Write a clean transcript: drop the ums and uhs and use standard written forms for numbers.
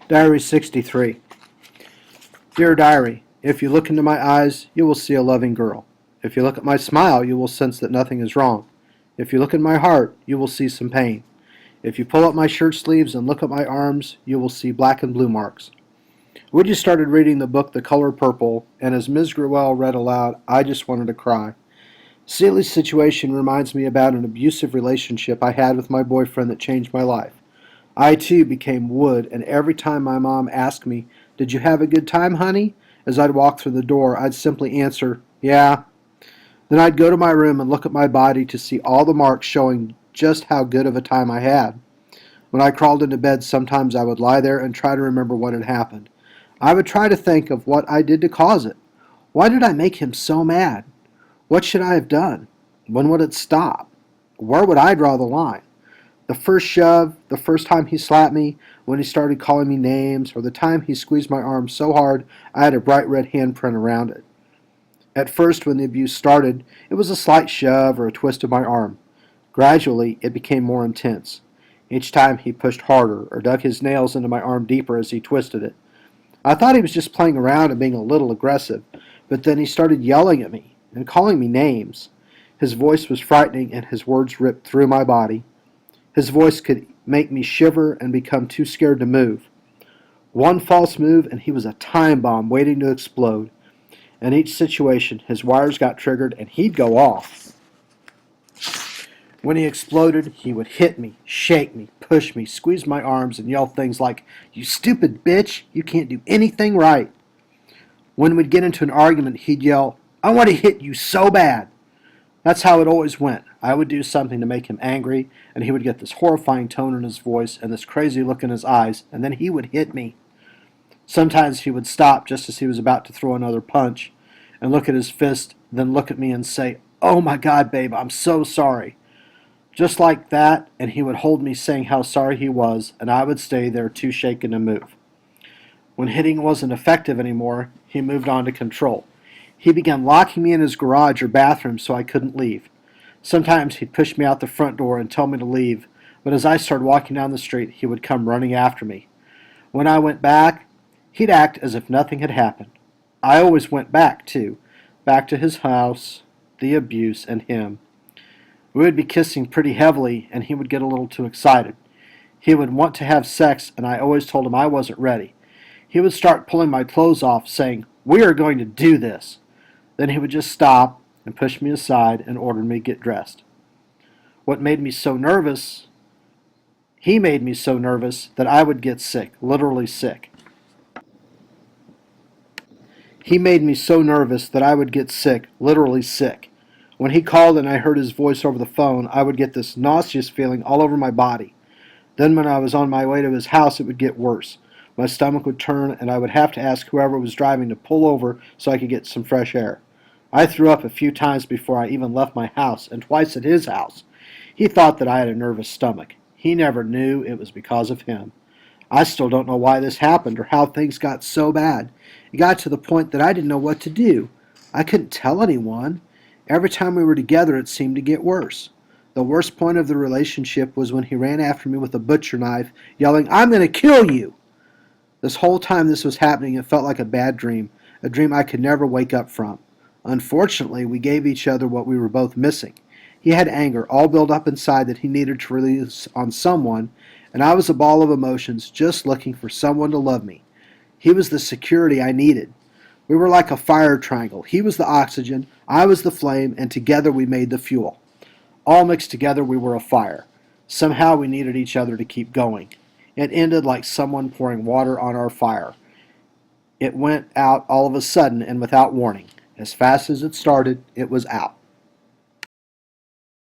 Diary 63. Dear Diary, if you look into my eyes, you will see a loving girl. If you look at my smile, you will sense that nothing is wrong. If you look in my heart, you will see some pain. If you pull up my shirt sleeves and look at my arms, you will see black and blue marks. We just started reading the book The Color Purple, and as Ms. Grewell read aloud, I just wanted to cry. Celia's situation reminds me about an abusive relationship I had with my boyfriend that changed my life. I too became wood, and every time my mom asked me, "Did you have a good time, honey?" as I'd walk through the door, I'd simply answer, "Yeah." Then I'd go to my room and look at my body to see all the marks showing just how good of a time I had. When I crawled into bed, sometimes I would lie there and try to remember what had happened. I would try to think of what I did to cause it. Why did I make him so mad? What should I have done? When would it stop? Where would I draw the line? The first shove, the first time he slapped me, when he started calling me names, or the time he squeezed my arm so hard I had a bright red handprint around it. At first, when the abuse started, it was a slight shove or a twist of my arm. Gradually, it became more intense. Each time he pushed harder or dug his nails into my arm deeper as he twisted it. I thought he was just playing around and being a little aggressive, but then he started yelling at me and calling me names. His voice was frightening and his words ripped through my body. His voice could make me shiver and become too scared to move. One false move and he was a time bomb waiting to explode. In each situation, his wires got triggered and he'd go off. When he exploded, he would hit me, shake me, push me, squeeze my arms, and yell things like, "You stupid bitch, you can't do anything right." When we'd get into an argument, he'd yell, "I want to hit you so bad." That's how it always went. I would do something to make him angry, and he would get this horrifying tone in his voice and this crazy look in his eyes, and then he would hit me. Sometimes he would stop just as he was about to throw another punch, and look at his fist, then look at me and say, "Oh my God, babe, I'm so sorry." Just like that, and he would hold me saying how sorry he was, and I would stay there too shaken to move. When hitting wasn't effective anymore, he moved on to control. He began locking me in his garage or bathroom so I couldn't leave. Sometimes he'd push me out the front door and tell me to leave, but as I started walking down the street, he would come running after me. When I went back, he'd act as if nothing had happened. I always went back, too, back to his house, the abuse, and him. We would be kissing pretty heavily, and he would get a little too excited. He would want to have sex, and I always told him I wasn't ready. He would start pulling my clothes off, saying, "We are going to do this." Then he would just stop and push me aside and order me to get dressed. What made me so nervous, he made me so nervous that I would get sick, literally sick. He made me so nervous that I would get sick, literally sick. When he called and I heard his voice over the phone, I would get this nauseous feeling all over my body. Then when I was on my way to his house, it would get worse. My stomach would turn and I would have to ask whoever was driving to pull over so I could get some fresh air. I threw up a few times before I even left my house, and twice at his house. He thought that I had a nervous stomach. He never knew it was because of him. I still don't know why this happened or how things got so bad. It got to the point that I didn't know what to do. I couldn't tell anyone. Every time we were together, it seemed to get worse. The worst point of the relationship was when he ran after me with a butcher knife, yelling, "I'm going to kill you!" This whole time this was happening, it felt like a bad dream, a dream I could never wake up from. Unfortunately, we gave each other what we were both missing. He had anger all built up inside that he needed to release on someone, and I was a ball of emotions just looking for someone to love me. He was the security I needed. We were like a fire triangle. He was the oxygen, I was the flame, and together we made the fuel. All mixed together, we were a fire. Somehow we needed each other to keep going. It ended like someone pouring water on our fire. It went out all of a sudden and without warning. As fast as it started, it was out.